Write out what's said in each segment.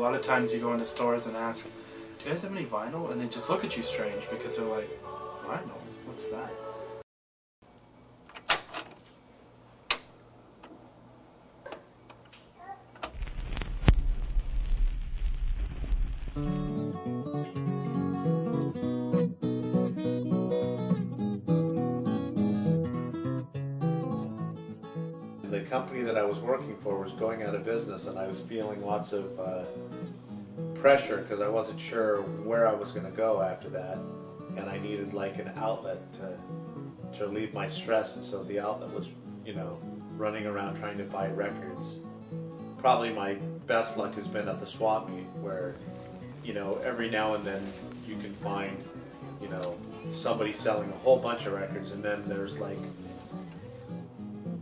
lot of times you go into stores and ask, do you guys have any vinyl? And they just look at you strange because they're like, vinyl? What's that? The company that I was working for was going out of business, and I was feeling lots of pressure because I wasn't sure where I was going to go after that, and I needed like an outlet to relieve my stress. And so the outlet was, you know, running around trying to buy records. Probably my best luck has been at the swap meet, where, you know, every now and then you can find, you know, somebody selling a whole bunch of records, and then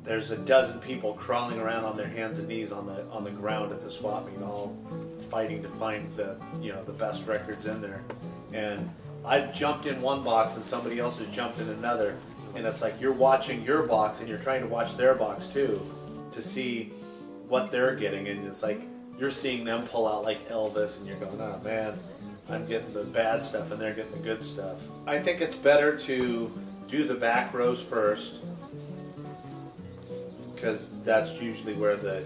there's a dozen people crawling around on their hands and knees on the ground at the swap meet, all fighting to find the, you know, the best records in there. And I've jumped in one box and somebody else has jumped in another, and it's like you're watching your box and you're trying to watch their box too to see what they're getting, and it's like you're seeing them pull out like Elvis, and you're going, oh man, I'm getting the bad stuff and they're getting the good stuff. I think it's better to do the back rows first, because that's usually where the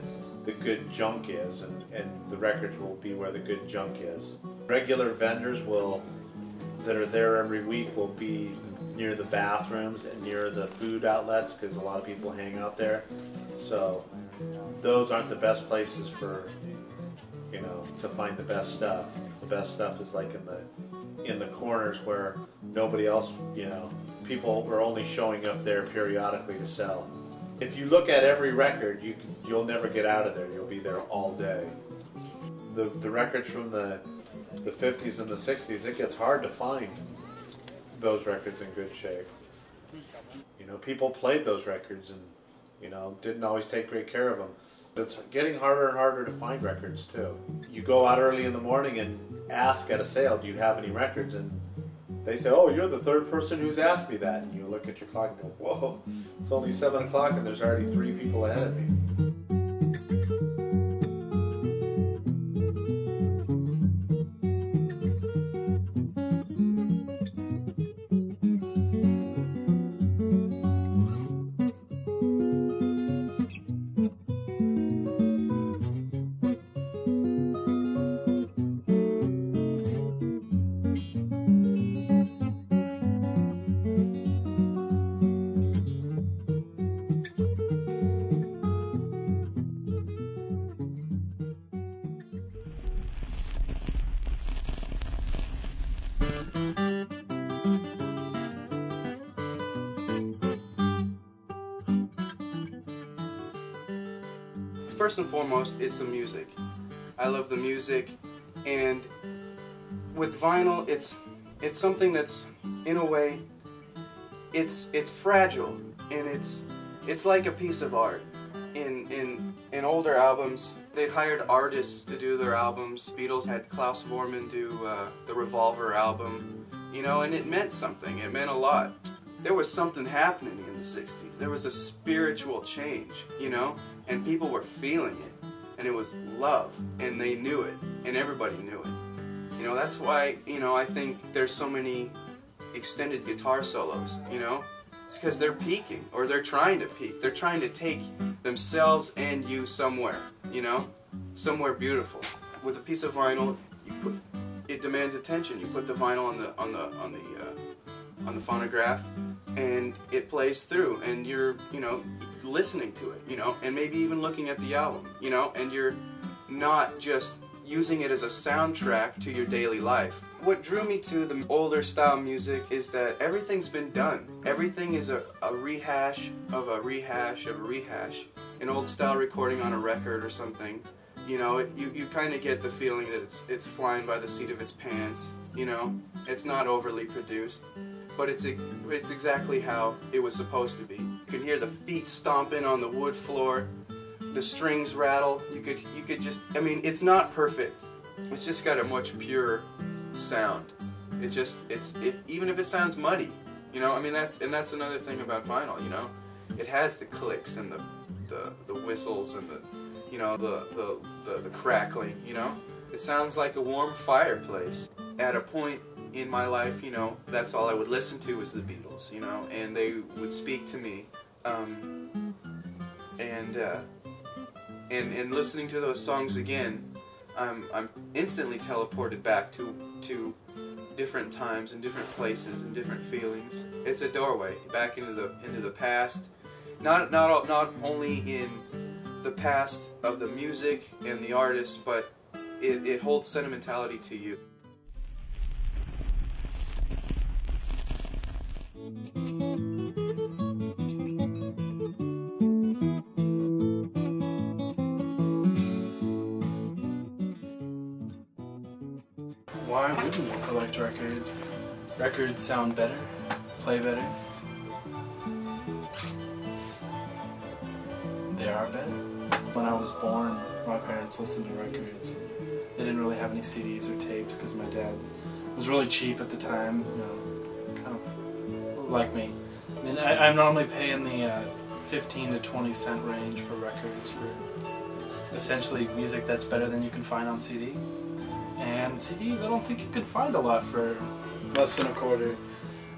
good junk is, and the records will be where the good junk is. Regular vendors that are there every week will be near the bathrooms and near the food outlets, because a lot of people hang out there. So those aren't the best places for, you know, to find the best stuff. The best stuff is like in the corners where nobody else, you know, people are only showing up there periodically to sell. If you look at every record, you'll never get out of there. You'll be there all day. The records from the 50s and the 60s, it gets hard to find those records in good shape. You know, people played those records and, you know, didn't always take great care of them. It's getting harder and harder to find records too. You go out early in the morning and ask at a sale, do you have any records? And they say, oh, you're the third person who's asked me that. And you look at your clock and go, whoa, it's only 7 o'clock and there's already 3 people ahead of me. First and foremost, it's the music. I love the music, and with vinyl, it's something that's, in a way, it's fragile, and it's like a piece of art. In older albums, they hired artists to do their albums. Beatles had Klaus Voormann do the Revolver album, you know, and it meant something. It meant a lot. There was something happening in the 60s. There was a spiritual change, you know, and people were feeling it, and it was love, and they knew it, and everybody knew it. You know, that's why, you know, I think there's so many extended guitar solos, you know. It's because they're peaking, or they're trying to peak. They're trying to take themselves and you somewhere, you know, somewhere beautiful. With a piece of vinyl, it demands attention. You put the vinyl on the phonograph, and it plays through, and you're, you know, listening to it, you know, and maybe even looking at the album, you know, and you're not just using it as a soundtrack to your daily life. What drew me to the older style music is that everything's been done. Everything is a rehash of a rehash of a rehash. An old style recording on a record or something, you know, you kind of get the feeling that it's flying by the seat of its pants, you know. It's not overly produced, but it's exactly how it was supposed to be. You can hear the feet stomping on the wood floor, the strings rattle. You could just, I mean, it's not perfect. It's just got a much purer sound. Even if it sounds muddy, you know. I mean, that's another thing about vinyl, you know. It has the clicks and the whistles and the, you know, the crackling, you know. It sounds like a warm fireplace. At a point in my life, you know, that's all I would listen to was the Beatles, you know, and they would speak to me. And listening to those songs again, I'm instantly teleported back to different times and different places and different feelings. It's a doorway back into the past. Not only in the past of the music and the artist, but it holds sentimentality to you. Why wouldn't you collect records? Records sound better, play better. They are better. When I was born, my parents listened to records. They didn't really have any CDs or tapes because my dad was really cheap at the time, you know, kind of like me. I mean, I'm normally paying the 15 to 20 cent range for records for essentially music that's better than you can find on CD. And CDs, I don't think you can find a lot for less than a quarter.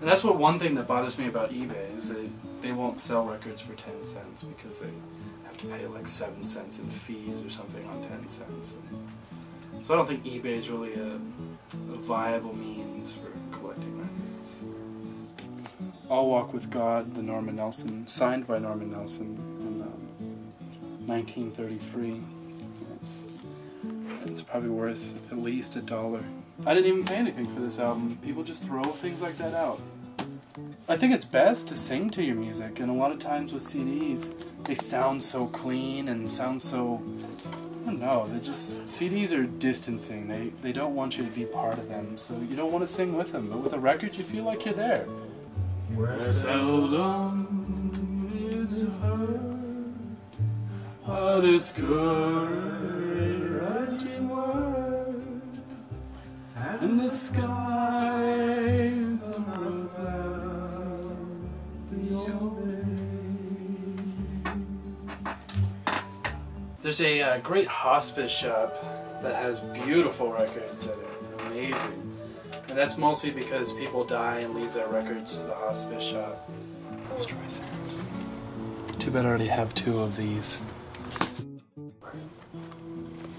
And that's one thing that bothers me about eBay is they won't sell records for 10 cents because they have to pay like 7 cents in fees or something on 10 cents. So I don't think eBay is really a viable means for collecting records. I'll Walk with God, the Norman Nelson, signed by Norman Nelson in 1933. It's probably worth at least $1. I didn't even pay anything for this album. People just throw things like that out. I think it's best to sing to your music, and a lot of times with CDs, they sound so clean and sound so, I don't know, CDs are distancing. They don't want you to be part of them, so you don't want to sing with them. But with a record, you feel like you're there. Where seldom is heard a discouraging word, and the skies are cloud beyond. There's a great hospice shop that has beautiful records that are amazing. And that's mostly because people die and leave their records to the hospice shop. Let's try some. Too bad I already have 2 of these.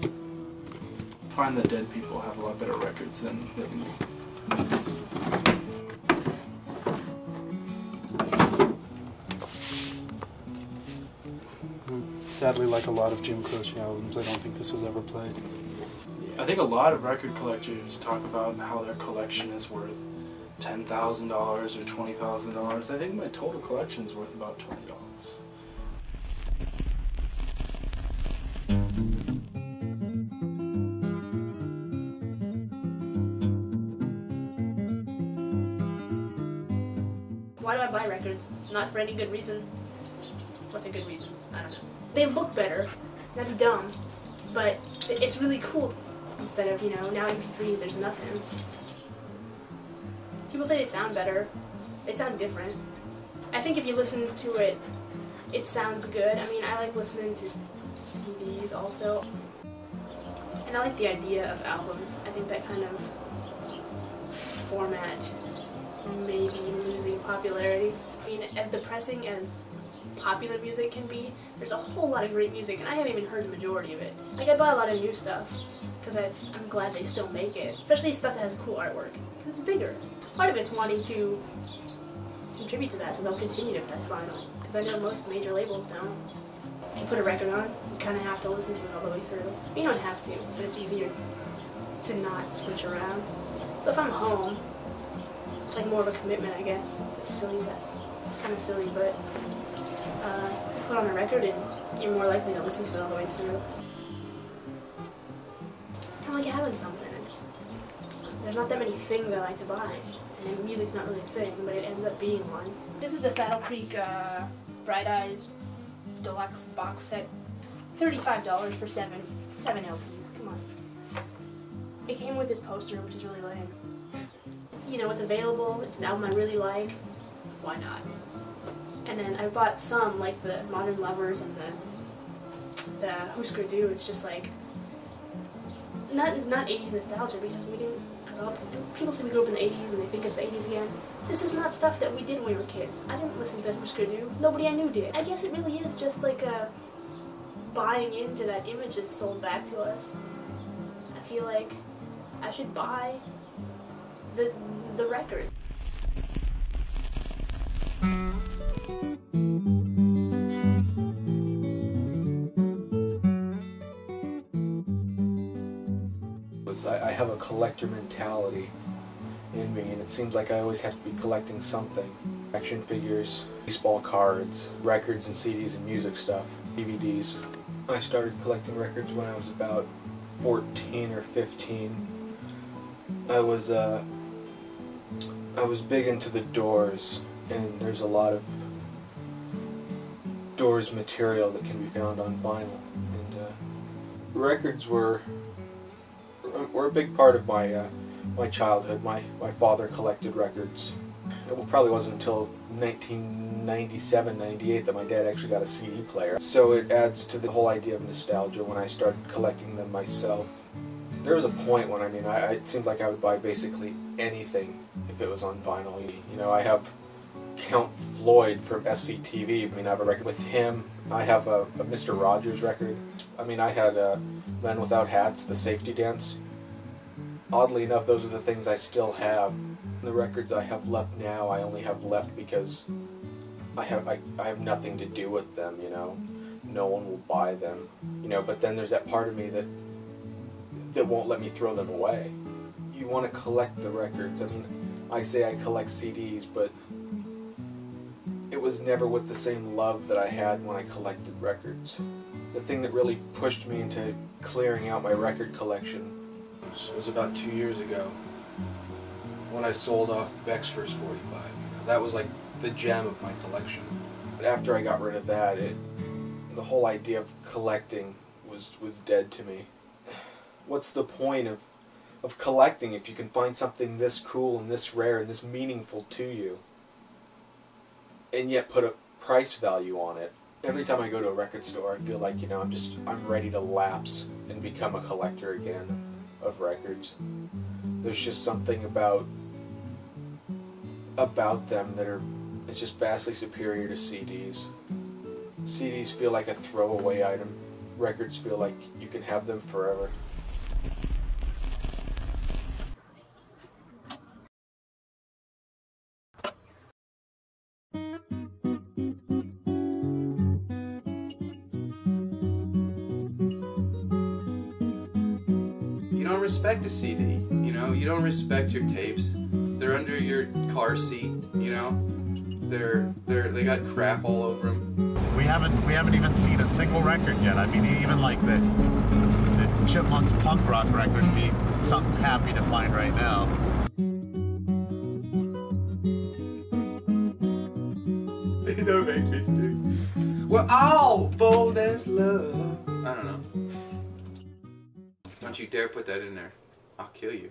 I find that dead people have a lot better records than living people. Sadly, like a lot of Jim Croce albums, I don't think this was ever played. I think a lot of record collectors talk about how their collection is worth $10,000 or $20,000. I think my total collection is worth about $20. Why do I buy records? Not for any good reason. What's a good reason? I don't know. They look better. That's dumb. But it's really cool. Instead of, you know, now MP3s, there's nothing. People say they sound better. They sound different. I think if you listen to it, it sounds good. I mean, I like listening to CDs also. And I like the idea of albums. I think that kind of format may be losing popularity. I mean, as depressing as popular music can be, there's a whole lot of great music, and I haven't even heard the majority of it. Like, I buy a lot of new stuff, because I'm glad they still make it. Especially stuff that has cool artwork, because it's bigger. Part of it's wanting to contribute to that, so they'll continue to press vinyl. Because I know most major labels don't. If you put a record on, you kind of have to listen to it all the way through. You don't have to, but it's easier to not switch around. So if I'm home, it's like more of a commitment, I guess. It's silly, that's kind of silly, but put on a record and you're more likely to listen to it all the way through. Kind of like having something. There's not that many things I like to buy, and music's not really a thing, but it ends up being one. This is the Saddle Creek Bright Eyes Deluxe box set. $35 for seven LPs. Come on. It came with this poster, which is really lame. You know, it's available. It's an album I really like. Why not? And then I bought some, like the Modern Lovers and the Husker Du. It's just like, not 80s nostalgia, because we didn't grow up. People say we grew up in the 80s and they think it's the 80s again. This is not stuff that we did when we were kids. I didn't listen to Husker Du. Nobody I knew did. I guess it really is just like buying into that image that's sold back to us. I feel like I should buy the records. I have a collector mentality in me, and it seems like I always have to be collecting something. Action figures, baseball cards, records and CDs and music stuff, DVDs. I started collecting records when I was about 14 or 15. I was big into the Doors, and there's a lot of Doors material that can be found on vinyl. And records were a big part of my childhood. My father collected records. It probably wasn't until 1997, 98 that my dad actually got a CD player. So it adds to the whole idea of nostalgia when I started collecting them myself. There was a point when, it seemed like I would buy basically anything if it was on vinyl. You know, I have Count Floyd from SCTV. I have a record with him. I have a Mr. Rogers record. I had Men Without Hats, the Safety Dance. Oddly enough, those are the things I still have. The records I have left now, I only have left because I have nothing to do with them, you know. No one will buy them, you know, but then there's that part of me that won't let me throw them away. You want to collect the records. I say I collect CDs, but it was never with the same love that I had when I collected records. The thing that really pushed me into clearing out my record collection was about 2 years ago when I sold off Beck's first 45. That was like the gem of my collection. But after I got rid of that, the whole idea of collecting was dead to me. What's the point of collecting if you can find something this cool and this rare and this meaningful to you, and yet put a price value on it? Every time I go to a record store, I feel like, I'm ready to lapse and become a collector again of records. There's just something about them it's just vastly superior to CDs. CDs feel like a throwaway item. Records feel like you can have them forever. You don't respect a CD, you know? You don't respect your tapes. They're under your car seat, you know? They got crap all over them. We haven't even seen a single record yet. Even like the Chipmunks punk rock record would be something happy to find right now. They don't make me sing. We're all bold as love. I don't know. Don't you dare put that in there. I'll kill you.